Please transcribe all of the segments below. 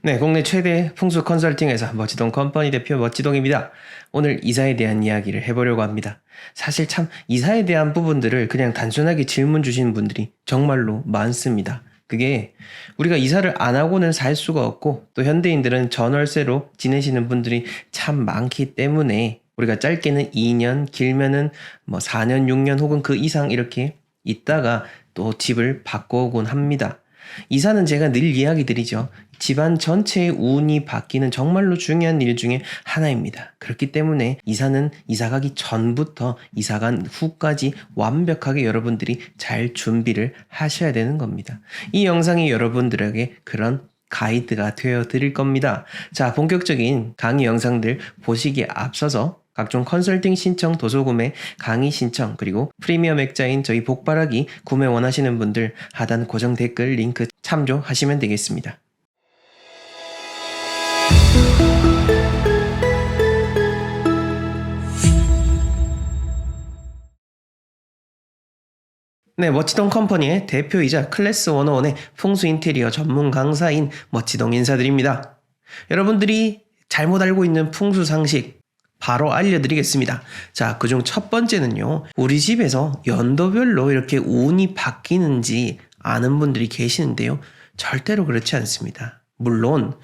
네, 국내 최대 풍수 컨설팅 회사 멋지동 컴퍼니 대표 멋지동입니다. 오늘 이사에 대한 이야기를 해보려고 합니다. 사실 참 이사에 대한 부분들을 그냥 단순하게 질문 주시는 분들이 정말로 많습니다. 그게 우리가 이사를 안 하고는 살 수가 없고 또 현대인들은 전월세로 지내시는 분들이 참 많기 때문에 우리가 짧게는 2년, 길면은 4년, 6년 혹은 그 이상 이렇게 있다가 또 집을 바꿔오곤 합니다. 이사는 제가 늘 이야기 드리죠. 집안 전체의 운이 바뀌는 정말로 중요한 일 중에 하나입니다. 그렇기 때문에 이사는 이사 가기 전부터 이사 간 후까지 완벽하게 여러분들이 잘 준비를 하셔야 되는 겁니다. 이 영상이 여러분들에게 그런 가이드가 되어 드릴 겁니다. 자, 본격적인 강의 영상들 보시기에 앞서서 각종 컨설팅 신청, 도서구매, 강의 신청, 그리고 프리미엄 액자인 저희 복바라기 구매 원하시는 분들 하단 고정 댓글 링크 참조하시면 되겠습니다. 네, 멋지동 컴퍼니의 대표이자 클래스 101의 풍수 인테리어 전문 강사인 멋지동 인사드립니다. 여러분들이 잘못 알고 있는 풍수 상식 바로 알려드리겠습니다. 자, 그중 첫 번째는요. 우리 집에서 연도별로 이렇게 운이 바뀌는지 아는 분들이 계시는데요. 절대로 그렇지 않습니다. 물론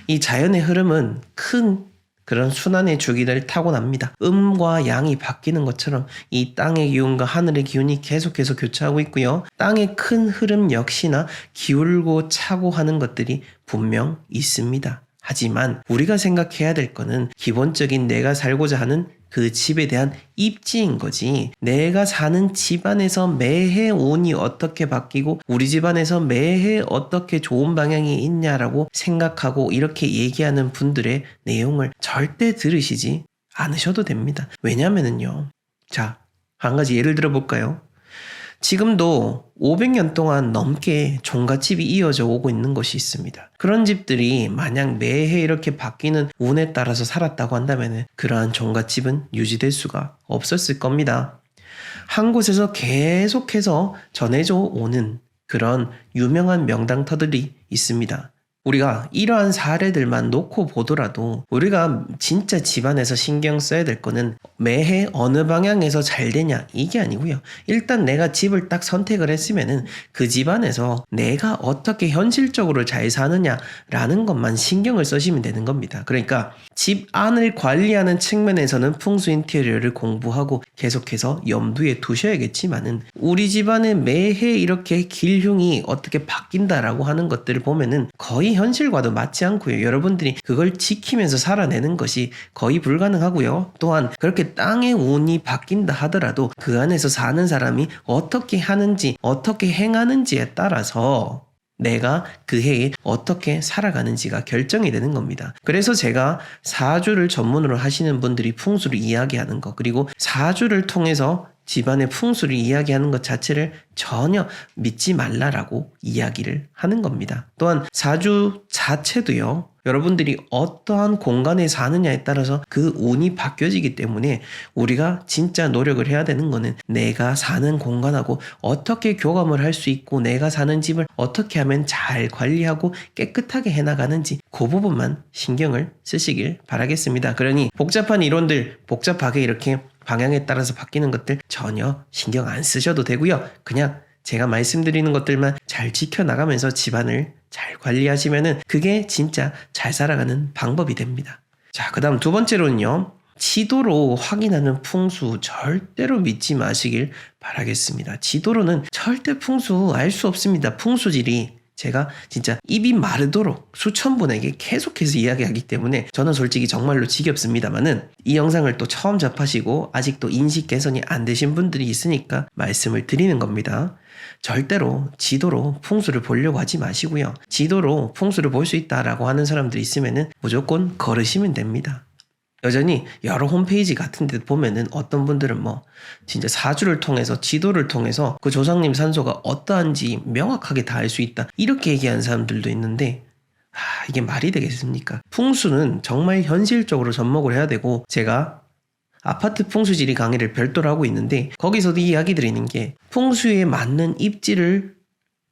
이 자연의 흐름은 큰 그런 순환의 주기를 타고납니다. 음과 양이 바뀌는 것처럼 이 땅의 기운과 하늘의 기운이 계속해서 교차하고 있고요. 땅의 큰 흐름 역시나 기울고 차고 하는 것들이 분명 있습니다. 하지만 우리가 생각해야 될 거는 기본적인 내가 살고자 하는 그 집에 대한 입지인 거지. 내가 사는 집안에서 매해 운이 어떻게 바뀌고 우리 집안에서 매해 어떻게 좋은 방향이 있냐라고 생각하고 이렇게 얘기하는 분들의 내용을 절대 들으시지 않으셔도 됩니다. 왜냐면은요. 자, 한 가지 예를 들어 볼까요? 지금도 500년 동안 넘게 종갓집이 이어져 오고 있는 것이 있습니다. 그런 집들이 만약 매해 이렇게 바뀌는 운에 따라서 살았다고 한다면 그러한 종갓집은 유지될 수가 없었을 겁니다. 한 곳에서 계속해서 전해져 오는 그런 유명한 명당터들이 있습니다. 우리가 이러한 사례들만 놓고 보더라도 우리가 진짜 집안에서 신경 써야 될 거는 매해 어느 방향에서 잘 되냐 이게 아니고요. 일단 내가 집을 딱 선택을 했으면은 그 집안에서 내가 어떻게 현실적으로 잘 사느냐라는 것만 신경을 쓰시면 되는 겁니다. 그러니까 집 안을 관리하는 측면에서는 풍수 인테리어를 공부하고 계속해서 염두에 두셔야겠지만은 우리 집안의 매해 이렇게 길흉이 어떻게 바뀐다라고 하는 것들을 보면은 거의 현실과도 맞지 않고요. 여러분들이 그걸 지키면서 살아내는 것이 거의 불가능하고요. 또한 그렇게 땅의 운이 바뀐다 하더라도 그 안에서 사는 사람이 어떻게 하는지 어떻게 행하는지에 따라서 내가 그 해에 어떻게 살아가는지가 결정이 되는 겁니다. 그래서 제가 사주를 전문으로 하시는 분들이 풍수를 이야기하는 것, 그리고 사주를 통해서 집안의 풍수를 이야기하는 것 자체를 전혀 믿지 말라라고 이야기를 하는 겁니다. 또한 사주 자체도요. 여러분들이 어떠한 공간에 사느냐에 따라서 그 운이 바뀌어지기 때문에 우리가 진짜 노력을 해야 되는 거는 내가 사는 공간하고 어떻게 교감을 할 수 있고 내가 사는 집을 어떻게 하면 잘 관리하고 깨끗하게 해나가는지 그 부분만 신경을 쓰시길 바라겠습니다. 그러니 복잡한 이론들 복잡하게 이렇게 방향에 따라서 바뀌는 것들 전혀 신경 안 쓰셔도 되고요. 그냥 제가 말씀드리는 것들만 잘 지켜나가면서 집안을 잘 관리하시면은 그게 진짜 잘 살아가는 방법이 됩니다. 자, 그 다음 두 번째로는요. 지도로 확인하는 풍수 절대로 믿지 마시길 바라겠습니다. 지도로는 절대 풍수 알 수 없습니다. 풍수질이 제가 진짜 입이 마르도록 수천 분에게 계속해서 이야기하기 때문에 저는 솔직히 정말로 지겹습니다만은 이 영상을 또 처음 접하시고 아직도 인식 개선이 안 되신 분들이 있으니까 말씀을 드리는 겁니다. 절대로 지도로 풍수를 보려고 하지 마시고요. 지도로 풍수를 볼 수 있다라고 하는 사람들이 있으면은 무조건 걸으시면 됩니다. 여전히 여러 홈페이지 같은 데 보면은 어떤 분들은 진짜 사주를 통해서 지도를 통해서 그 조상님 산소가 어떠한지 명확하게 다 알 수 있다 이렇게 얘기하는 사람들도 있는데 이게 말이 되겠습니까? 풍수는 정말 현실적으로 접목을 해야 되고 제가 아파트 풍수지리 강의를 별도로 하고 있는데 거기서도 이야기 드리는 게 풍수에 맞는 입지를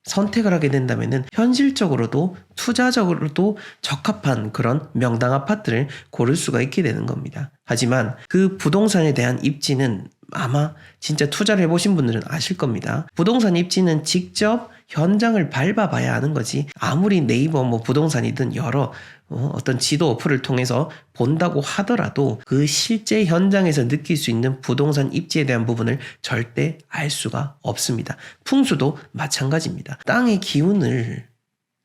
선택을 하게 된다면은 현실적으로도 투자적으로도 적합한 그런 명당 아파트를 고를 수가 있게 되는 겁니다. 하지만 그 부동산에 대한 입지는 아마 진짜 투자를 해보신 분들은 아실 겁니다. 부동산 입지는 직접 현장을 밟아봐야 하는 거지, 아무리 네이버 부동산이든 여러 어떤 지도 어플을 통해서 본다고 하더라도 그 실제 현장에서 느낄 수 있는 부동산 입지에 대한 부분을 절대 알 수가 없습니다. 풍수도 마찬가지입니다. 땅의 기운을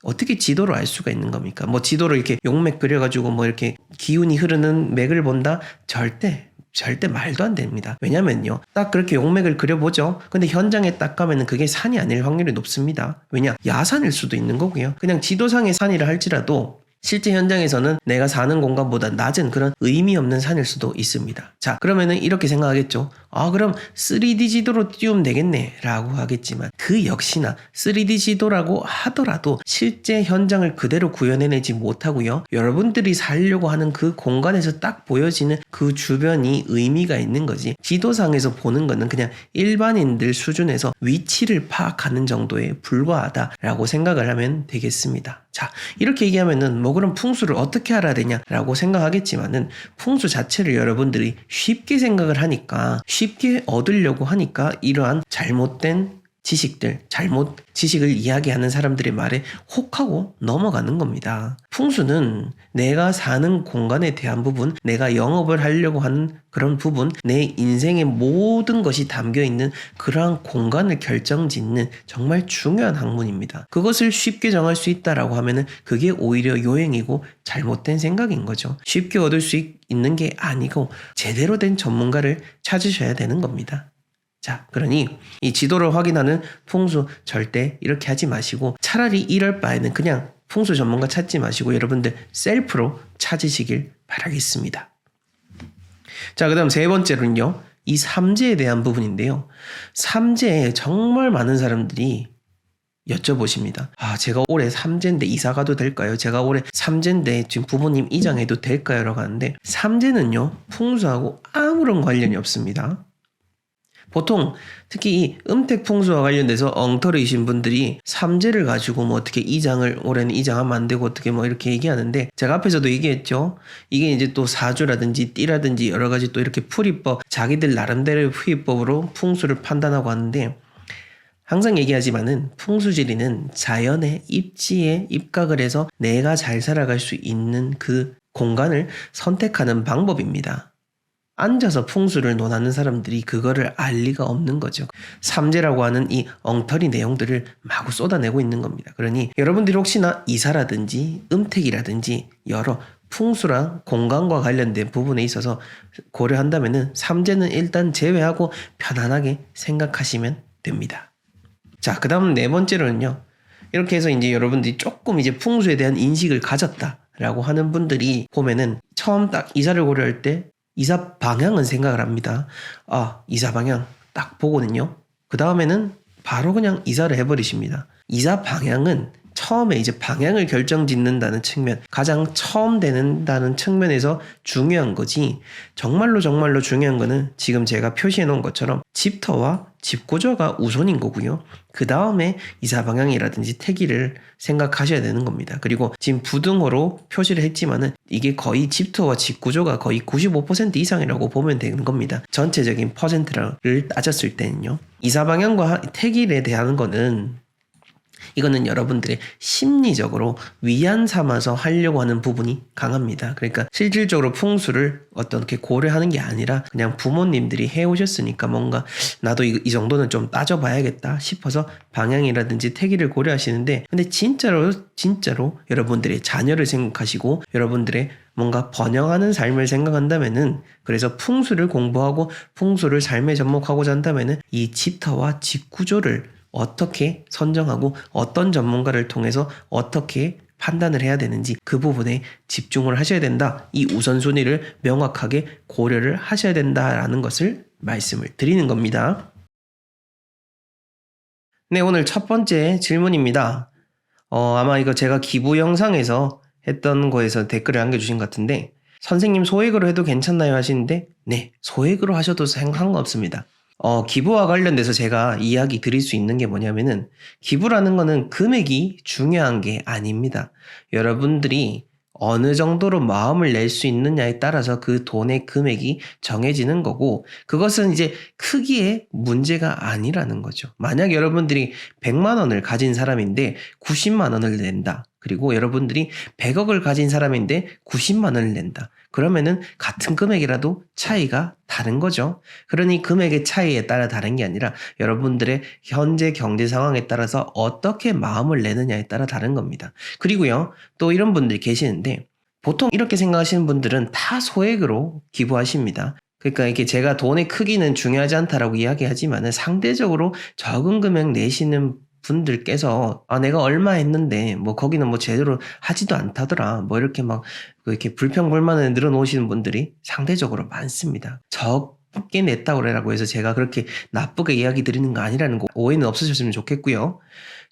어떻게 지도로 알 수가 있는 겁니까? 지도로 이렇게 용맥 그려가지고 이렇게 기운이 흐르는 맥을 본다? 절대 말도 안 됩니다. 왜냐면요, 딱 그렇게 용맥을 그려보죠. 근데 현장에 딱 가면은 그게 산이 아닐 확률이 높습니다. 왜냐? 야산일 수도 있는 거고요. 그냥 지도상의 산이라 할지라도 실제 현장에서는 내가 사는 공간보다 낮은 그런 의미 없는 산일 수도 있습니다. 자, 그러면은 이렇게 생각하겠죠. 그럼 3D 지도로 띄우면 되겠네 라고 하겠지만, 그 역시나 3D 지도라고 하더라도 실제 현장을 그대로 구현해내지 못하고요, 여러분들이 살려고 하는 그 공간에서 딱 보여지는 그 주변이 의미가 있는 거지, 지도상에서 보는 거는 그냥 일반인들 수준에서 위치를 파악하는 정도에 불과하다라고 생각을 하면 되겠습니다. 자, 이렇게 얘기하면은 그럼 풍수를 어떻게 알아야 되냐라고 생각하겠지만은, 풍수 자체를 여러분들이 쉽게 생각을 하니까, 쉽게 얻으려고 하니까 이러한 잘못된 지식을 이야기하는 사람들의 말에 혹하고 넘어가는 겁니다. 풍수는 내가 사는 공간에 대한 부분, 내가 영업을 하려고 하는 그런 부분, 내 인생의 모든 것이 담겨있는 그러한 공간을 결정짓는 정말 중요한 학문입니다. 그것을 쉽게 정할 수 있다라고 하면은 그게 오히려 요행이고 잘못된 생각인 거죠. 쉽게 얻을 수 있는 게 아니고 제대로 된 전문가를 찾으셔야 되는 겁니다. 자, 그러니 이 지도를 확인하는 풍수 절대 이렇게 하지 마시고, 차라리 이럴 바에는 그냥 풍수 전문가 찾지 마시고 여러분들 셀프로 찾으시길 바라겠습니다. 자, 그 다음 세 번째로는요, 이 삼재에 대한 부분인데요. 삼재에 정말 많은 사람들이 여쭤보십니다. 제가 올해 삼재인데 이사 가도 될까요? 제가 올해 삼재인데 지금 부모님 이장해도 될까요? 라고 하는데, 삼재는요, 풍수하고 아무런 관련이 없습니다. 보통 특히 이 음택 풍수와 관련돼서 엉터리이신 분들이 삼재를 가지고 어떻게 올해는 이장하면 안 되고 어떻게 이렇게 얘기하는데, 제가 앞에서도 얘기했죠. 이게 이제 또 사주라든지 띠라든지 여러 가지 또 이렇게 풀이법, 자기들 나름대로의 풀이법으로 풍수를 판단하고 하는데, 항상 얘기하지만은 풍수지리는 자연의 입지에 입각을 해서 내가 잘 살아갈 수 있는 그 공간을 선택하는 방법입니다. 앉아서 풍수를 논하는 사람들이 그거를 알 리가 없는 거죠. 삼재라고 하는 이 엉터리 내용들을 마구 쏟아내고 있는 겁니다. 그러니 여러분들이 혹시나 이사라든지 음택이라든지 여러 풍수랑 공간과 관련된 부분에 있어서 고려한다면은 삼재는 일단 제외하고 편안하게 생각하시면 됩니다. 자, 그 다음 네 번째로는요, 이렇게 해서 이제 여러분들이 조금 이제 풍수에 대한 인식을 가졌다라고 하는 분들이 보면은 처음 딱 이사를 고려할 때 이사 방향은 생각을 합니다. 이사 방향 딱 보거든요. 그 다음에는 바로 그냥 이사를 해버리십니다. 이사 방향은 처음에 이제 방향을 결정짓는다는 측면, 가장 처음 되는다는 측면에서 중요한 거지, 정말로 중요한 거는 지금 제가 표시해 놓은 것처럼 집터와 집 구조가 우선인 거고요. 그 다음에 이사 방향이라든지 태기를 생각하셔야 되는 겁니다. 그리고 지금 부등호로 표시를 했지만은 이게 거의 집터와 집 구조가 거의 95% 이상이라고 보면 되는 겁니다. 전체적인 퍼센트를 따졌을 때는요. 이사 방향과 태기에 대한 거는, 이거는 여러분들의 심리적으로 위안 삼아서 하려고 하는 부분이 강합니다. 그러니까 실질적으로 풍수를 어떻게 고려하는 게 아니라 그냥 부모님들이 해오셨으니까 뭔가 나도 이 정도는 좀 따져봐야겠다 싶어서 방향이라든지 태기를 고려하시는데, 근데 진짜로 여러분들의 자녀를 생각하시고 여러분들의 뭔가 번영하는 삶을 생각한다면은, 그래서 풍수를 공부하고 풍수를 삶에 접목하고자 한다면은 이 집터와 집 구조를 어떻게 선정하고 어떤 전문가를 통해서 어떻게 판단을 해야 되는지 그 부분에 집중을 하셔야 된다. 이 우선순위를 명확하게 고려를 하셔야 된다라는 것을 말씀을 드리는 겁니다. 네, 오늘 첫 번째 질문입니다. 아마 이거 제가 기부 영상에서 했던 거에서 댓글을 남겨주신 것 같은데, 선생님 소액으로 해도 괜찮나요 하시는데, 네, 소액으로 하셔도 상관없습니다. 기부와 관련돼서 제가 이야기 드릴 수 있는 게 뭐냐면은 기부라는 거는 금액이 중요한 게 아닙니다. 여러분들이 어느 정도로 마음을 낼 수 있느냐에 따라서 그 돈의 금액이 정해지는 거고 그것은 이제 크기의 문제가 아니라는 거죠. 만약 여러분들이 100만 원을 가진 사람인데 90만 원을 낸다. 그리고 여러분들이 100억을 가진 사람인데 90만 원을 낸다. 그러면은 같은 금액이라도 차이가 다른 거죠. 그러니 금액의 차이에 따라 다른 게 아니라 여러분들의 현재 경제 상황에 따라서 어떻게 마음을 내느냐에 따라 다른 겁니다. 그리고요, 또 이런 분들이 계시는데 보통 이렇게 생각하시는 분들은 다 소액으로 기부하십니다. 그러니까 이게 제가 돈의 크기는 중요하지 않다라고 이야기하지만은 상대적으로 적은 금액 내시는 분들께서 내가 얼마 했는데 뭐 거기는 뭐 제대로 하지도 않다더라 뭐 이렇게 막 이렇게 불평불만을 늘어놓으시는 분들이 상대적으로 많습니다. 적게 냈다고 그래라고 해서 제가 그렇게 나쁘게 이야기 드리는 거 아니라는 거 오해는 없으셨으면 좋겠고요.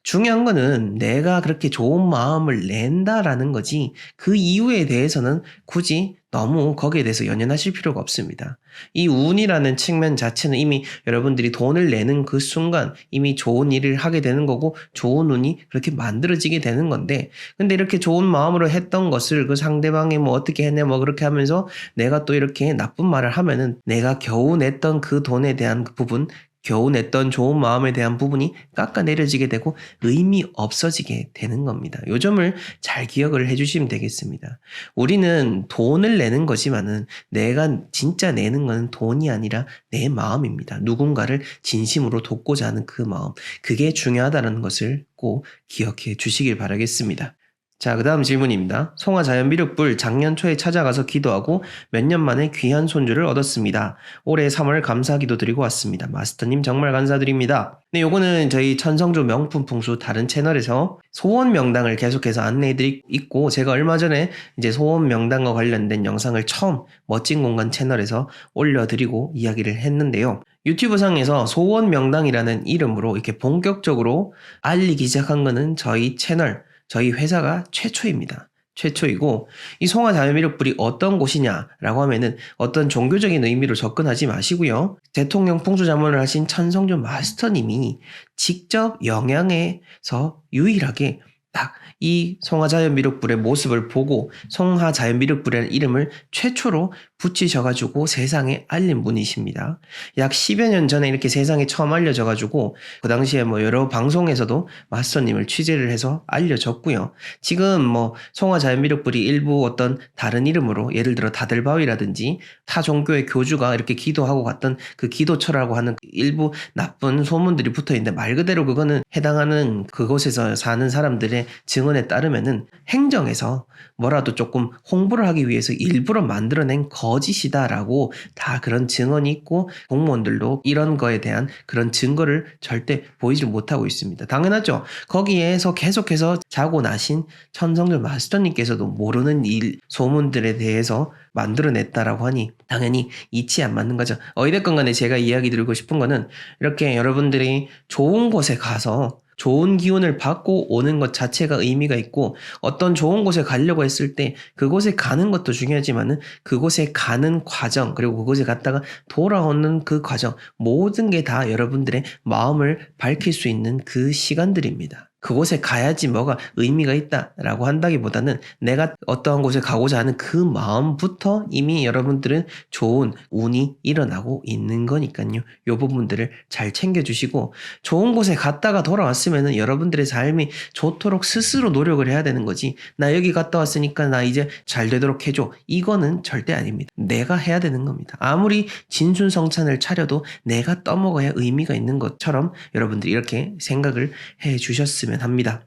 중요한 거는 내가 그렇게 좋은 마음을 낸다라는 거지 그 이유에 대해서는 굳이 너무 거기에 대해서 연연하실 필요가 없습니다. 이 운이라는 측면 자체는 이미 여러분들이 돈을 내는 그 순간 이미 좋은 일을 하게 되는 거고 좋은 운이 그렇게 만들어지게 되는 건데 근데 이렇게 좋은 마음으로 했던 것을 그 상대방이 뭐 어떻게 했네 뭐 그렇게 하면서 내가 또 이렇게 나쁜 말을 하면은 내가 겨우 냈던 그 돈에 대한 그 부분 겨우 냈던 좋은 마음에 대한 부분이 깎아내려지게 되고 의미 없어지게 되는 겁니다. 요 점을 잘 기억을 해주시면 되겠습니다. 우리는 돈을 내는 거지만은 내가 진짜 내는 건 돈이 아니라 내 마음입니다. 누군가를 진심으로 돕고자 하는 그 마음. 그게 중요하다는 것을 꼭 기억해 주시길 바라겠습니다. 자, 그 다음 질문입니다. 송화자연미륵불 작년 초에 찾아가서 기도하고 몇 년 만에 귀한 손주를 얻었습니다. 올해 3월 감사기도 드리고 왔습니다. 마스터님 정말 감사드립니다. 네, 요거는 저희 천성조 명품 풍수 다른 채널에서 소원 명당을 계속해서 안내해드리고 있고 제가 얼마 전에 이제 소원 명당과 관련된 영상을 처음 멋진 공간 채널에서 올려드리고 이야기를 했는데요. 유튜브 상에서 소원 명당이라는 이름으로 이렇게 본격적으로 알리기 시작한 거는 저희 채널 저희 회사가 최초입니다. 최초이고 이 송화자연미륵불이 어떤 곳이냐라고 하면은 어떤 종교적인 의미로 접근하지 마시고요. 대통령 풍수자문을 하신 천성준 마스터님이 직접 영양에서 유일하게 딱 이 송화자연미륵불의 모습을 보고 송화자연미륵불이라는 이름을 최초로 붙이셔가지고 세상에 알린 분이십니다. 약 10여 년 전에 이렇게 세상에 처음 알려져가지고 그 당시에 뭐 여러 방송에서도 마스터님을 취재를 해서 알려졌고요. 지금 뭐 송화자연미륵불이 일부 어떤 다른 이름으로 예를 들어 다들바위라든지 타 종교의 교주가 이렇게 기도하고 갔던 그 기도처라고 하는 일부 나쁜 소문들이 붙어있는데 말 그대로 그거는 해당하는 그곳에서 사는 사람들의 증언에 따르면은 행정에서 뭐라도 조금 홍보를 하기 위해서 일부러 만들어낸 거짓이다라고 다 그런 증언이 있고 공무원들도 이런 거에 대한 그런 증거를 절대 보이지 못하고 있습니다. 당연하죠. 거기에서 계속해서 자고 나신 천성준 마스터님께서도 모르는 일 소문들에 대해서 만들어냈다라고 하니 당연히 이치 안 맞는 거죠. 어찌됐건 간에 제가 이야기 드리고 싶은 거는 이렇게 여러분들이 좋은 곳에 가서 좋은 기운을 받고 오는 것 자체가 의미가 있고 어떤 좋은 곳에 가려고 했을 때 그곳에 가는 것도 중요하지만은 그곳에 가는 과정 그리고 그곳에 갔다가 돌아오는 그 과정 모든 게 다 여러분들의 마음을 밝힐 수 있는 그 시간들입니다. 그곳에 가야지 뭐가 의미가 있다라고 한다기보다는 내가 어떠한 곳에 가고자 하는 그 마음부터 이미 여러분들은 좋은 운이 일어나고 있는 거니까요. 이 부분들을 잘 챙겨주시고 좋은 곳에 갔다가 돌아왔으면 여러분들의 삶이 좋도록 스스로 노력을 해야 되는 거지 나 여기 갔다 왔으니까 나 이제 잘 되도록 해줘. 이거는 절대 아닙니다. 내가 해야 되는 겁니다. 아무리 진순성찬을 차려도 내가 떠먹어야 의미가 있는 것처럼 여러분들이 이렇게 생각을 해 주셨으면 합니다.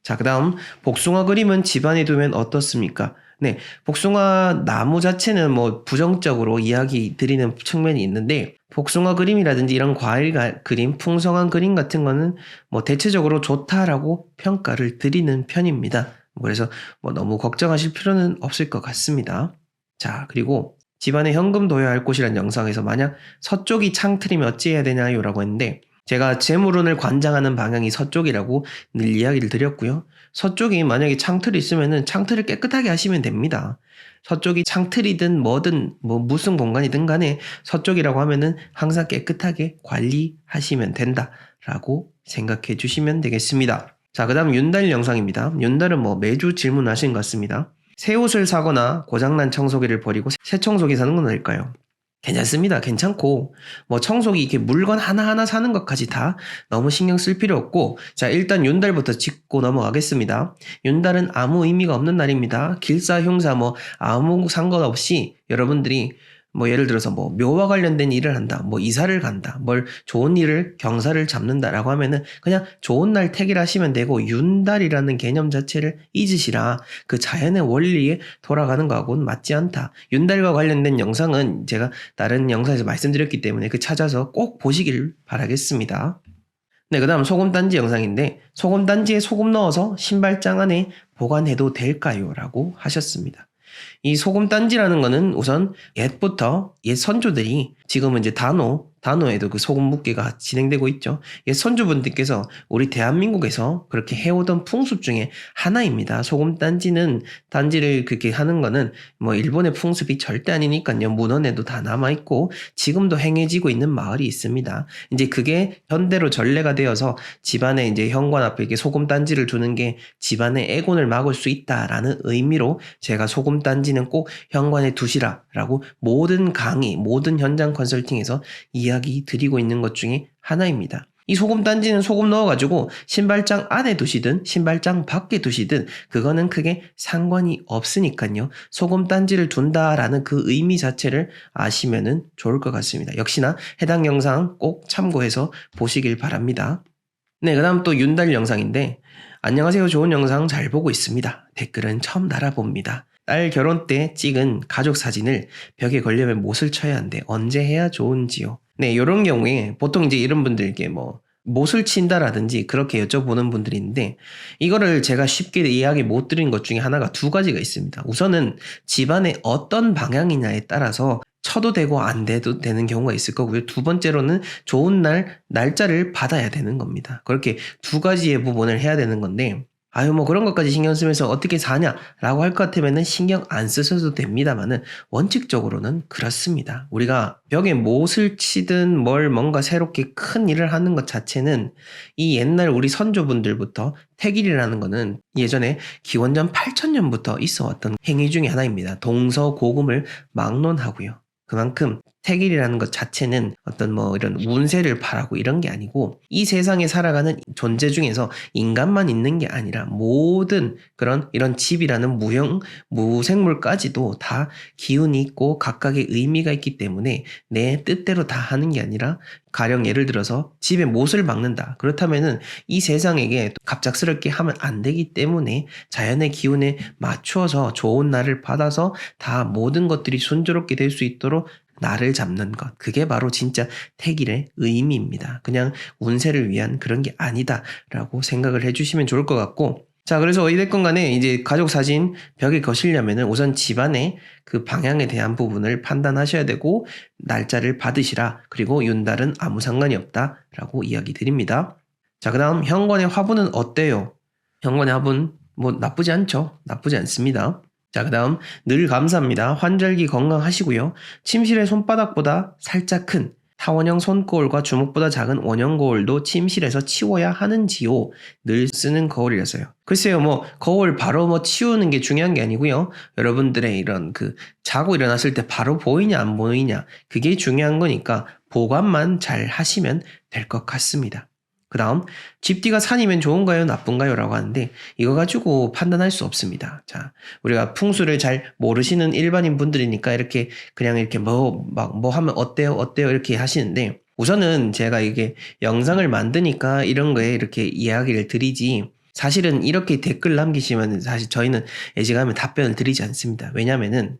자, 그 다음 복숭아 그림은 집안에 두면 어떻습니까? 네, 복숭아 나무 자체는 뭐 부정적으로 이야기 드리는 측면이 있는데 복숭아 그림이라든지 이런 과일 그림, 풍성한 그림 같은 거는 뭐 대체적으로 좋다라고 평가를 드리는 편입니다. 그래서 뭐 너무 걱정하실 필요는 없을 것 같습니다. 자, 그리고 집안에 현금 둬야 할 곳이란 영상에서 만약 서쪽이 창틀이면 어찌해야 되나요? 라고 했는데 제가 재물운을 관장하는 방향이 서쪽이라고 늘 이야기를 드렸고요. 서쪽이 만약에 창틀이 있으면은 창틀을 깨끗하게 하시면 됩니다. 서쪽이 창틀이든 뭐든 뭐 무슨 공간이든 간에 서쪽이라고 하면은 항상 깨끗하게 관리하시면 된다라고 생각해 주시면 되겠습니다. 자, 그다음 윤달 영상입니다. 윤달은 뭐 매주 질문하신 것 같습니다. 새 옷을 사거나 고장난 청소기를 버리고 새 청소기 사는 건 어떨까요? 괜찮습니다. 괜찮고 뭐 청소기 이렇게 물건 하나하나 사는 것까지 다 너무 신경 쓸 필요 없고, 자, 일단 윤달부터 짚고 넘어가겠습니다. 윤달은 아무 의미가 없는 날입니다. 길사 흉사 뭐 아무 상관없이 여러분들이 뭐 예를 들어서 뭐 묘와 관련된 일을 한다, 뭐 이사를 간다, 뭘 좋은 일을 경사를 잡는다라고 하면은 그냥 좋은 날 택일 하시면 되고, 윤달이라는 개념 자체를 잊으시라. 그 자연의 원리에 돌아가는 거하고는 맞지 않다. 윤달과 관련된 영상은 제가 다른 영상에서 말씀드렸기 때문에 그 찾아서 꼭 보시길 바라겠습니다. 네, 그 다음 소금단지 영상인데, 소금단지에 소금 넣어서 신발장 안에 보관해도 될까요? 라고 하셨습니다. 이 소금단지라는 거는 우선 옛부터 옛 선조들이, 지금은 이제 단호에도 그 소금 묻기가 진행되고 있죠. 옛 선조분들께서 우리 대한민국에서 그렇게 해오던 풍습 중에 하나입니다. 소금단지는, 단지를 그렇게 하는 거는 뭐 일본의 풍습이 절대 아니니까요. 문헌에도 다 남아있고 지금도 행해지고 있는 마을이 있습니다. 이제 그게 현대로 전례가 되어서 집안에 이제 현관 앞에 이렇게 소금단지를 두는 게 집안의 애곤을 막을 수 있다라는 의미로 제가 소금단지는 꼭 현관에 두시라라고 모든 강의, 모든 현장 컨설팅에서 이야기 드리고 있는 것 중에 하나입니다. 이 소금단지는 소금 넣어가지고 신발장 안에 두시든 신발장 밖에 두시든 그거는 크게 상관이 없으니까요. 소금단지를 둔다라는 그 의미 자체를 아시면은 좋을 것 같습니다. 역시나 해당 영상 꼭 참고해서 보시길 바랍니다. 네, 그 다음 또 윤달 영상인데, 안녕하세요. 좋은 영상 잘 보고 있습니다. 댓글은 처음 달아봅니다. 딸 결혼 때 찍은 가족 사진을 벽에 걸려면 못을 쳐야 하는데 언제 해야 좋은지요? 네, 이런 경우에 보통 이제 이런 분들께 뭐 못을 친다라든지 그렇게 여쭤보는 분들이 있는데, 이거를 제가 쉽게 이야기 못 드린 것 중에 하나가 두 가지가 있습니다. 우선은 집안의 어떤 방향이냐에 따라서 쳐도 되고 안 돼도 되는 경우가 있을 거고요. 두 번째로는 좋은 날짜를 받아야 되는 겁니다. 그렇게 두 가지의 부분을 해야 되는 건데, 아유 뭐 그런 것까지 신경 쓰면서 어떻게 사냐라고 할 것 같으면은 신경 안 쓰셔도 됩니다만은 원칙적으로는 그렇습니다. 우리가 벽에 못을 치든 뭔가 새롭게 큰 일을 하는 것 자체는 이 옛날 우리 선조분들부터 택일이라는 거는 예전에 기원전 8,000년부터 있어 왔던 행위 중에 하나입니다. 동서고금을 막론하고요. 그만큼 택일이라는 것 자체는 어떤 뭐 이런 운세를 바라고 이런 게 아니고, 이 세상에 살아가는 존재 중에서 인간만 있는 게 아니라 모든 그런 이런 집이라는 무생물까지도 다 기운이 있고 각각의 의미가 있기 때문에 내 뜻대로 다 하는 게 아니라, 가령 예를 들어서 집에 못을 박는다. 그렇다면은 이 세상에게 갑작스럽게 하면 안 되기 때문에 자연의 기운에 맞추어서 좋은 날을 받아서 다 모든 것들이 순조롭게 될 수 있도록 날을 잡는 것. 그게 바로 진짜 택일의 의미입니다. 그냥 운세를 위한 그런 게 아니다라고 생각을 해주시면 좋을 것 같고, 자, 그래서 어찌됐건 간에 이제 가족 사진 벽에 거시려면은 우선 집안의 그 방향에 대한 부분을 판단하셔야 되고, 날짜를 받으시라. 그리고 윤달은 아무 상관이 없다라고 이야기 드립니다. 자, 그 다음 현관의 화분은 어때요? 현관의 화분 뭐 나쁘지 않죠? 나쁘지 않습니다. 자, 그 다음 늘 감사합니다. 환절기 건강하시고요. 침실의 손바닥보다 살짝 큰 타원형 손거울과 주먹보다 작은 원형 거울도 침실에서 치워야 하는지요? 늘 쓰는 거울이라서요. 글쎄요, 뭐 거울 바로 뭐 치우는 게 중요한 게 아니고요. 여러분들의 이런 자고 일어났을 때 바로 보이냐 안 보이냐, 그게 중요한 거니까 보관만 잘 하시면 될 것 같습니다. 그 다음 집뒤가 산이면 좋은가요 나쁜가요 라고 하는데, 이거 가지고 판단할 수 없습니다. 자, 우리가 풍수를 잘 모르시는 일반인 분들이니까 이렇게 그냥 이렇게 뭐 하면 어때요 이렇게 하시는데, 우선은 제가 이게 영상을 만드니까 이런 거에 이렇게 이야기를 드리지, 사실은 이렇게 댓글 남기시면 사실 저희는 애지간하면 답변을 드리지 않습니다. 왜냐면은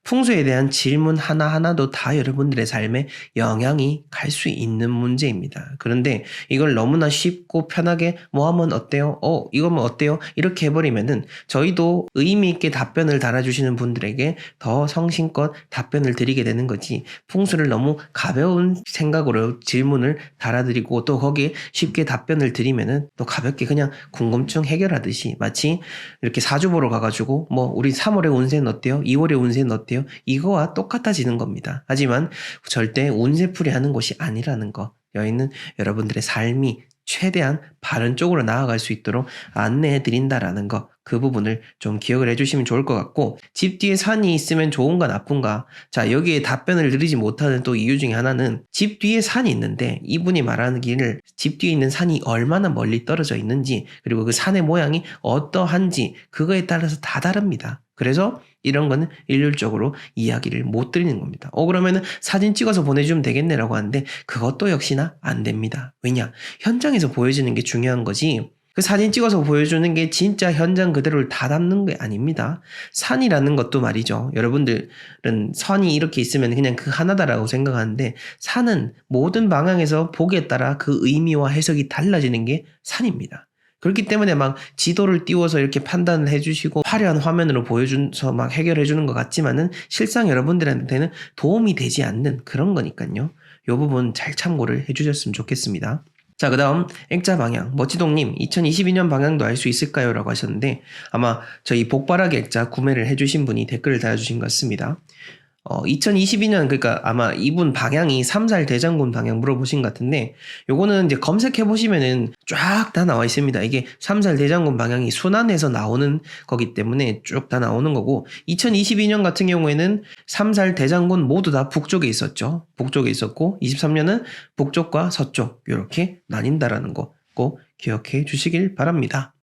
풍수에 대한 질문 하나하나도 다 여러분들의 삶에 영향이 갈 수 있는 문제입니다. 그런데 이걸 너무나 쉽고 편하게 뭐 하면 어때요? 이거면 어때요? 이렇게 해버리면은 저희도 의미 있게 답변을 달아주시는 분들에게 더 성심껏 답변을 드리게 되는 거지, 풍수를 너무 가벼운 생각으로 질문을 달아드리고 또 거기에 쉽게 답변을 드리면은 또 가볍게 그냥 궁금증 해결하듯이 마치 이렇게 사주 보러 가가지고 뭐 우리 3월의 운세는 어때요? 2월의 운세는 어때요? 이거와 똑같아지는 겁니다. 하지만 절대 운세풀이 하는 곳이 아니라는 거, 여기는 여러분들의 삶이 최대한 바른 쪽으로 나아갈 수 있도록 안내해 드린다라는 거, 그 부분을 좀 기억을 해주시면 좋을 것 같고, 집 뒤에 산이 있으면 좋은가 나쁜가, 자 여기에 답변을 드리지 못하는 또 이유 중에 하나는 집 뒤에 산이 있는데 이분이 말하는 길을 집 뒤에 있는 산이 얼마나 멀리 떨어져 있는지, 그리고 그 산의 모양이 어떠한지 그거에 따라서 다 다릅니다. 그래서 이런 거는 일률적으로 이야기를 못 드리는 겁니다. 그러면은 사진 찍어서 보내주면 되겠네라고 하는데 그것도 역시나 안 됩니다. 왜냐? 현장에서 보여주는 게 중요한 거지, 그 사진 찍어서 보여주는 게 진짜 현장 그대로를 다 담는 게 아닙니다. 산이라는 것도 말이죠. 여러분들은 선이 이렇게 있으면 그냥 그 하나다라고 생각하는데, 산은 모든 방향에서 보기에 따라 그 의미와 해석이 달라지는 게 산입니다. 그렇기 때문에 막 지도를 띄워서 이렇게 판단을 해주시고 화려한 화면으로 보여줘서 막 해결해 주는 것 같지만은 실상 여러분들한테는 도움이 되지 않는 그런 거니까요. 이 부분 잘 참고를 해주셨으면 좋겠습니다. 자, 그 다음 액자 방향, 멋지동님 2022년 방향도 알 수 있을까요? 라고 하셨는데, 아마 저희 복바라기 액자 구매를 해주신 분이 댓글을 달아주신 것 같습니다. 2022년, 그러니까 아마 이분 방향이 3살 대장군 방향 물어보신 것 같은데, 요거는 이제 검색해 보시면은 쫙 다 나와 있습니다. 이게 3살 대장군 방향이 순환해서 나오는 거기 때문에 쭉 다 나오는 거고, 2022년 같은 경우에는 3살 대장군 모두 다 북쪽에 있었죠. 북쪽에 있었고, 23년은 북쪽과 서쪽 이렇게 나뉜다라는 거 꼭 기억해 주시길 바랍니다.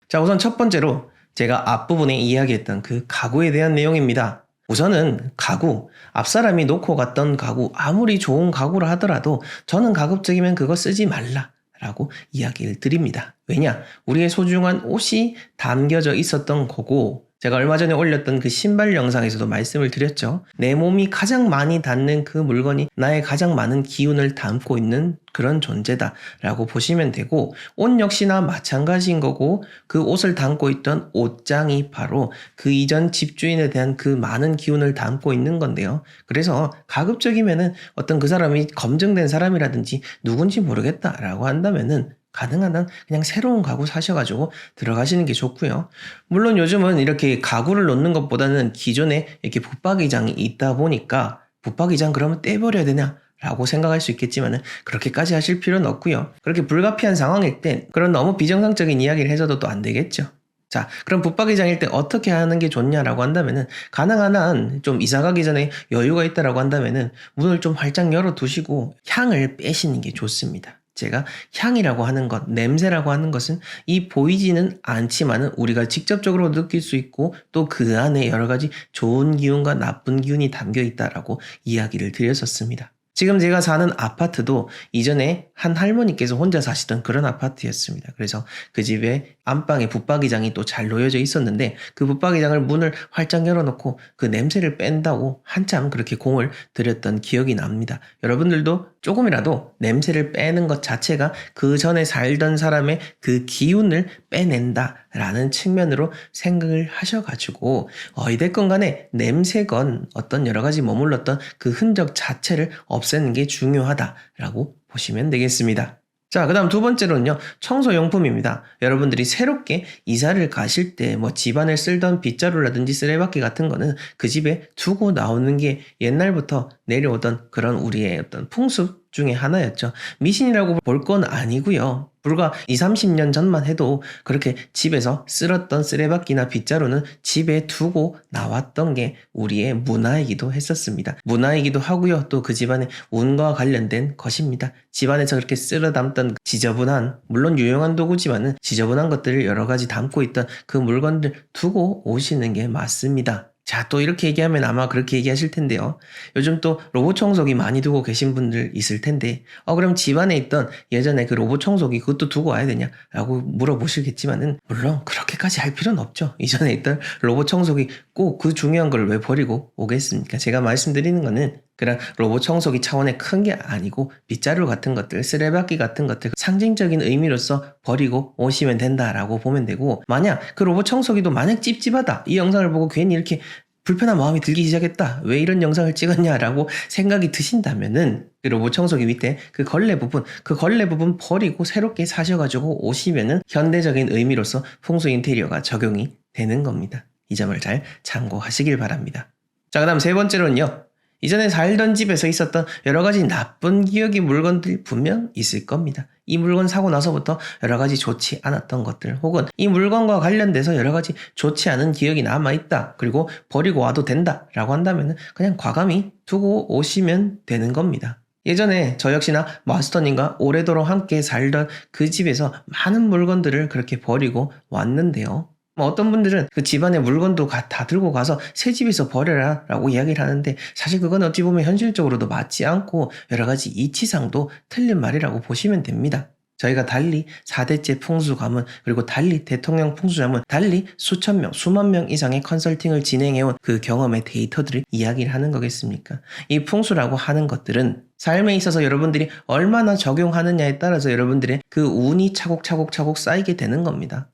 자, 우선 첫 번째로 제가 앞부분에 이야기했던 그 가구에 대한 내용입니다. 우선은 가구, 앞사람이 놓고 갔던 가구, 아무리 좋은 가구라 하더라도 저는 가급적이면 그거 쓰지 말라 라고 이야기를 드립니다. 왜냐? 우리의 소중한 옷이 담겨져 있었던 거고, 제가 얼마 전에 올렸던 그 신발 영상에서도 말씀을 드렸죠. 내 몸이 가장 많이 닿는 그 물건이 나의 가장 많은 기운을 담고 있는 그런 존재다 라고 보시면 되고, 옷 역시나 마찬가지인 거고, 그 옷을 담고 있던 옷장이 바로 그 이전 집주인에 대한 그 많은 기운을 담고 있는 건데요. 그래서 가급적이면은 어떤 그 사람이 검증된 사람이라든지 누군지 모르겠다 라고 한다면은 가능한 한 그냥 새로운 가구 사셔가지고 들어가시는 게 좋고요. 물론 요즘은 이렇게 가구를 놓는 것보다는 기존에 이렇게 붙박이장이 있다 보니까 붙박이장 그러면 떼버려야 되냐? 라고 생각할 수 있겠지만은 그렇게까지 하실 필요는 없고요. 그렇게 불가피한 상황일 땐 그런 너무 비정상적인 이야기를 해서도 또 안 되겠죠. 자, 그럼 붙박이장일 때 어떻게 하는 게 좋냐라고 한다면은, 가능한 한 좀 이사 가기 전에 여유가 있다라고 한다면은 문을 좀 활짝 열어두시고 향을 빼시는 게 좋습니다. 제가 향이라고 하는 것, 냄새라고 하는 것은 이 보이지는 않지만은 우리가 직접적으로 느낄 수 있고 또 그 안에 여러 가지 좋은 기운과 나쁜 기운이 담겨 있다라고 이야기를 드렸었습니다. 지금 제가 사는 아파트도 이전에 한 할머니께서 혼자 사시던 그런 아파트였습니다. 그래서 그 집에 안방에 붙박이장이 또 잘 놓여져 있었는데 그 붙박이장을 문을 활짝 열어놓고 그 냄새를 뺀다고 한참 그렇게 공을 들였던 기억이 납니다. 여러분들도 조금이라도 냄새를 빼는 것 자체가 그 전에 살던 사람의 그 기운을 빼낸다라는 측면으로 생각을 하셔가지고 어찌됐건 간에 냄새건 어떤 여러 가지 머물렀던 그 흔적 자체를 없애는 게 중요하다라고 보시면 되겠습니다. 자, 그 다음 두 번째로는요, 청소용품입니다. 여러분들이 새롭게 이사를 가실 때 뭐 집안을 쓸던 빗자루라든지 쓰레받기 같은 거는 그 집에 두고 나오는 게 옛날부터 내려오던 그런 우리의 어떤 풍습 중에 하나였죠. 미신이라고 볼 건 아니고요. 불과 20, 30년 전만 해도 그렇게 집에서 쓸었던 쓰레받기나 빗자루는 집에 두고 나왔던 게 우리의 문화이기도 했었습니다. 문화이기도 하고요. 또 그 집안의 운과 관련된 것입니다. 집안에서 그렇게 쓸어 담던 지저분한, 물론 유용한 도구지만은 지저분한 것들을 여러 가지 담고 있던 그 물건들 두고 오시는 게 맞습니다. 자, 또 이렇게 얘기하면 아마 그렇게 얘기하실 텐데요. 요즘 또 로봇 청소기 많이 두고 계신 분들 있을 텐데, 그럼 집안에 있던 예전에 그 로봇 청소기 그것도 두고 와야 되냐? 라고 물어보시겠지만은, 물론 그렇게까지 할 필요는 없죠. 이전에 있던 로봇 청소기 꼭 그 중요한 걸 왜 버리고 오겠습니까? 제가 말씀드리는 거는 그런 로봇 청소기 차원의 큰 게 아니고 빗자루 같은 것들, 쓰레받기 같은 것들 상징적인 의미로서 버리고 오시면 된다라고 보면 되고, 만약 그 로봇 청소기도 만약 찝찝하다, 이 영상을 보고 괜히 이렇게 불편한 마음이 들기 시작했다, 왜 이런 영상을 찍었냐라고 생각이 드신다면은 그 로봇 청소기 밑에 그 걸레 부분 버리고 새롭게 사셔가지고 오시면은 현대적인 의미로서 풍수 인테리어가 적용이 되는 겁니다. 이 점을 잘 참고하시길 바랍니다. 자, 그 다음 세 번째로는요, 이전에 살던 집에서 있었던 여러 가지 나쁜 기억의 물건들이 분명 있을 겁니다. 이 물건 사고 나서부터 여러 가지 좋지 않았던 것들, 혹은 이 물건과 관련돼서 여러 가지 좋지 않은 기억이 남아있다, 그리고 버리고 와도 된다 라고 한다면 그냥 과감히 두고 오시면 되는 겁니다. 예전에 저 역시나 마스터님과 오래도록 함께 살던 그 집에서 많은 물건들을 그렇게 버리고 왔는데요. 어떤 분들은 그 집안의 물건도 다 들고 가서 새 집에서 버려라 라고 이야기를 하는데, 사실 그건 어찌 보면 현실적으로도 맞지 않고 여러 가지 이치상도 틀린 말이라고 보시면 됩니다. 저희가 달리 4대째 풍수 가문, 그리고 달리 대통령 풍수자문, 달리 수천 명, 수만 명 이상의 컨설팅을 진행해온 그 경험의 데이터들을 이야기를 하는 거겠습니까? 이 풍수라고 하는 것들은 삶에 있어서 여러분들이 얼마나 적용하느냐에 따라서 여러분들의 그 운이 차곡차곡 쌓이게 되는 겁니다.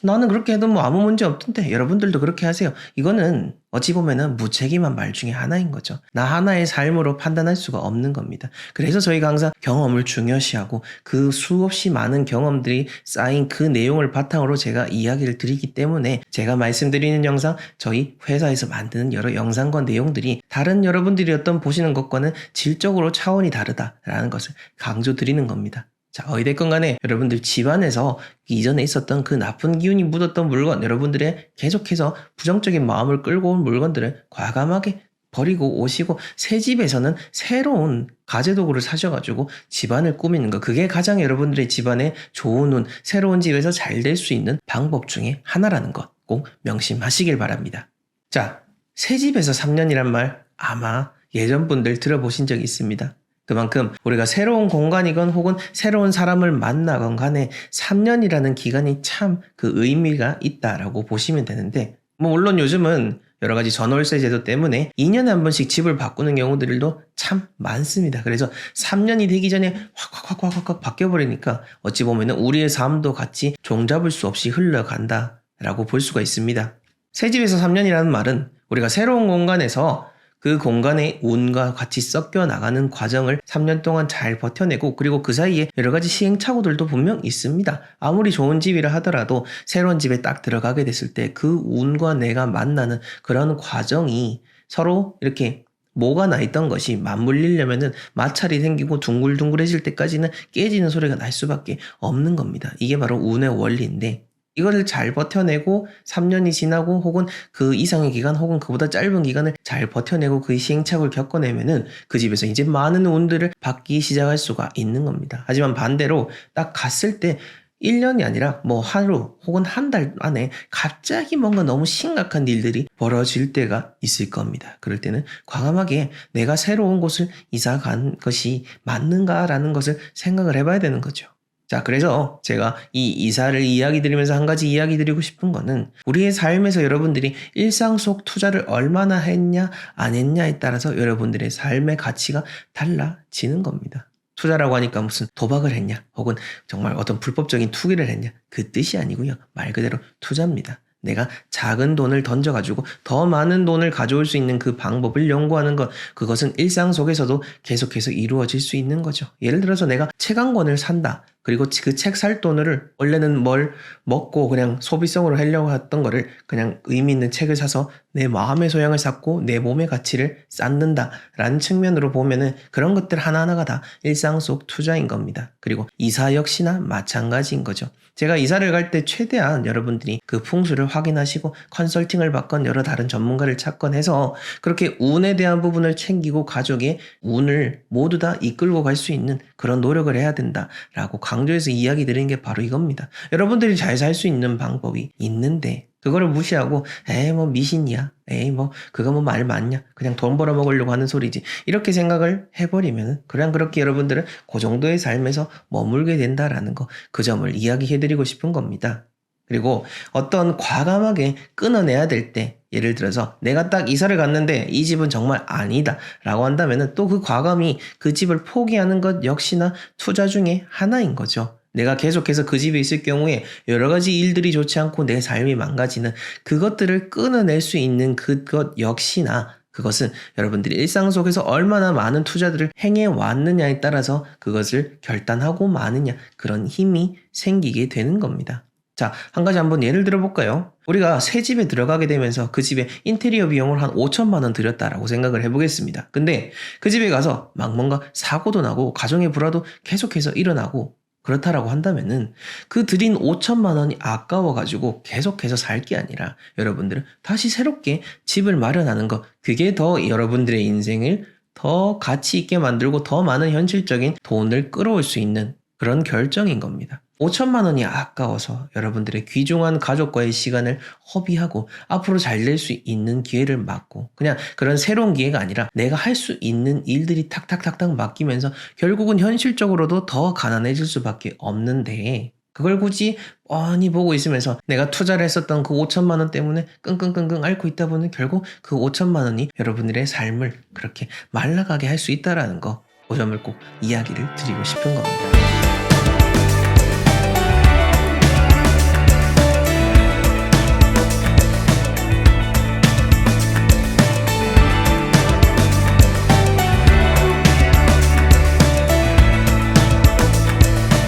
나는 그렇게 해도 뭐 아무 문제 없던데 여러분들도 그렇게 하세요. 이거는 어찌 보면은 무책임한 말 중에 하나인 거죠. 나 하나의 삶으로 판단할 수가 없는 겁니다. 그래서 저희가 항상 경험을 중요시하고 그 수없이 많은 경험들이 쌓인 그 내용을 바탕으로 제가 이야기를 드리기 때문에, 제가 말씀드리는 영상, 저희 회사에서 만드는 여러 영상과 내용들이 다른 여러분들이 보시는 것과는 질적으로 차원이 다르다라는 것을 강조드리는 겁니다. 자, 어찌됐건 간에 여러분들 집안에서 이전에 있었던 그 나쁜 기운이 묻었던 물건, 여러분들의 계속해서 부정적인 마음을 끌고 온 물건들을 과감하게 버리고 오시고, 새 집에서는 새로운 가재도구를 사셔가지고 집안을 꾸미는 거, 그게 가장 여러분들의 집안에 좋은 운, 새로운 집에서 잘 될 수 있는 방법 중에 하나라는 것 꼭 명심하시길 바랍니다. 자, 새 집에서 3년이란 말 아마 예전 분들 들어보신 적이 있습니다. 그만큼 우리가 새로운 공간이건 혹은 새로운 사람을 만나건 간에 3년이라는 기간이 참 그 의미가 있다라고 보시면 되는데, 물론 요즘은 여러 가지 전월세 제도 때문에 2년에 한 번씩 집을 바꾸는 경우들도 참 많습니다. 그래서 3년이 되기 전에 확 바뀌어버리니까 어찌 보면 우리의 삶도 같이 종잡을 수 없이 흘러간다라고 볼 수가 있습니다. 새 집에서 3년이라는 말은 우리가 새로운 공간에서 그 공간의 운과 같이 섞여 나가는 과정을 3년 동안 잘 버텨내고, 그리고 그 사이에 여러 가지 시행착오들도 분명 있습니다. 아무리 좋은 집이라 하더라도 새로운 집에 딱 들어가게 됐을 때 그 운과 내가 만나는 그런 과정이 서로 이렇게 뭐가 나 있던 것이 맞물리려면은 마찰이 생기고 둥글둥글해질 때까지는 깨지는 소리가 날 수밖에 없는 겁니다. 이게 바로 운의 원리인데, 이거를 잘 버텨내고 3년이 지나고 혹은 그 이상의 기간 혹은 그보다 짧은 기간을 잘 버텨내고 그 시행착오를 겪어내면은 그 집에서 이제 많은 운들을 받기 시작할 수가 있는 겁니다. 하지만 반대로 딱 갔을 때 1년이 아니라 하루 혹은 한 달 안에 갑자기 뭔가 너무 심각한 일들이 벌어질 때가 있을 겁니다. 그럴 때는 과감하게 내가 새로운 곳을 이사 간 것이 맞는가라는 것을 생각을 해봐야 되는 거죠. 자, 그래서 제가 이 이사를 이야기 드리면서 한 가지 이야기 드리고 싶은 거는, 우리의 삶에서 여러분들이 일상 속 투자를 얼마나 했냐 안 했냐에 따라서 여러분들의 삶의 가치가 달라지는 겁니다. 투자라고 하니까 무슨 도박을 했냐 혹은 정말 어떤 불법적인 투기를 했냐, 그 뜻이 아니고요. 말 그대로 투자입니다. 내가 작은 돈을 던져가지고 더 많은 돈을 가져올 수 있는 그 방법을 연구하는 것, 그것은 일상 속에서도 계속해서 이루어질 수 있는 거죠. 예를 들어서 내가 책 한 권을 산다. 그리고 그 책 살 돈을 원래는 뭘 먹고 그냥 소비성으로 하려고 했던 거를 그냥 의미 있는 책을 사서 내 마음의 소양을 쌓고 내 몸의 가치를 쌓는다라는 측면으로 보면은 그런 것들 하나하나가 다 일상 속 투자인 겁니다. 그리고 이사 역시나 마찬가지인 거죠. 제가 이사를 갈 때 최대한 여러분들이 그 풍수를 확인하시고 컨설팅을 받건 여러 다른 전문가를 찾건 해서 그렇게 운에 대한 부분을 챙기고 가족의 운을 모두 다 이끌고 갈 수 있는 그런 노력을 해야 된다라고 강조해서 이야기 드리는 게 바로 이겁니다. 여러분들이 잘 살 수 있는 방법이 있는데 그거를 무시하고 에이 뭐 미신이야. 에이 뭐 그거 뭐 말 맞냐. 그냥 돈 벌어먹으려고 하는 소리지. 이렇게 생각을 해버리면 그냥 그렇게 여러분들은 그 정도의 삶에서 머물게 된다라는 거. 그 점을 이야기해드리고 싶은 겁니다. 그리고 어떤 과감하게 끊어내야 될 때, 예를 들어서 내가 딱 이사를 갔는데 이 집은 정말 아니다 라고 한다면 또 그 과감히 그 집을 포기하는 것 역시나 투자 중에 하나인 거죠. 내가 계속해서 그 집에 있을 경우에 여러 가지 일들이 좋지 않고 내 삶이 망가지는 그것들을 끊어낼 수 있는 그것 역시나 그것은 여러분들이 일상 속에서 얼마나 많은 투자들을 행해 왔느냐에 따라서 그것을 결단하고 마느냐 그런 힘이 생기게 되는 겁니다. 자, 한 가지 한번 예를 들어볼까요? 우리가 새 집에 들어가게 되면서 그 집에 인테리어 비용을 한 5천만 원 들였다라고 생각을 해보겠습니다. 근데 그 집에 가서 막 뭔가 사고도 나고 가정의 불화도 계속해서 일어나고 그렇다라고 한다면은 그 들인 5천만 원이 아까워가지고 계속해서 살 게 아니라 여러분들은 다시 새롭게 집을 마련하는 것, 그게 더 여러분들의 인생을 더 가치 있게 만들고 더 많은 현실적인 돈을 끌어올 수 있는 그런 결정인 겁니다. 5천만 원이 아까워서 여러분들의 귀중한 가족과의 시간을 허비하고 앞으로 잘 될 수 있는 기회를 막고 그냥 그런 새로운 기회가 아니라 내가 할 수 있는 일들이 탁탁탁탁 맡기면서 결국은 현실적으로도 더 가난해질 수밖에 없는데 그걸 굳이 뻔히 보고 있으면서 내가 투자를 했었던 그 5천만 원 때문에 끙끙끙끙 앓고 있다 보면 결국 그 5천만 원이 여러분들의 삶을 그렇게 말라가게 할 수 있다라는 거, 그 점을 꼭 이야기를 드리고 싶은 겁니다.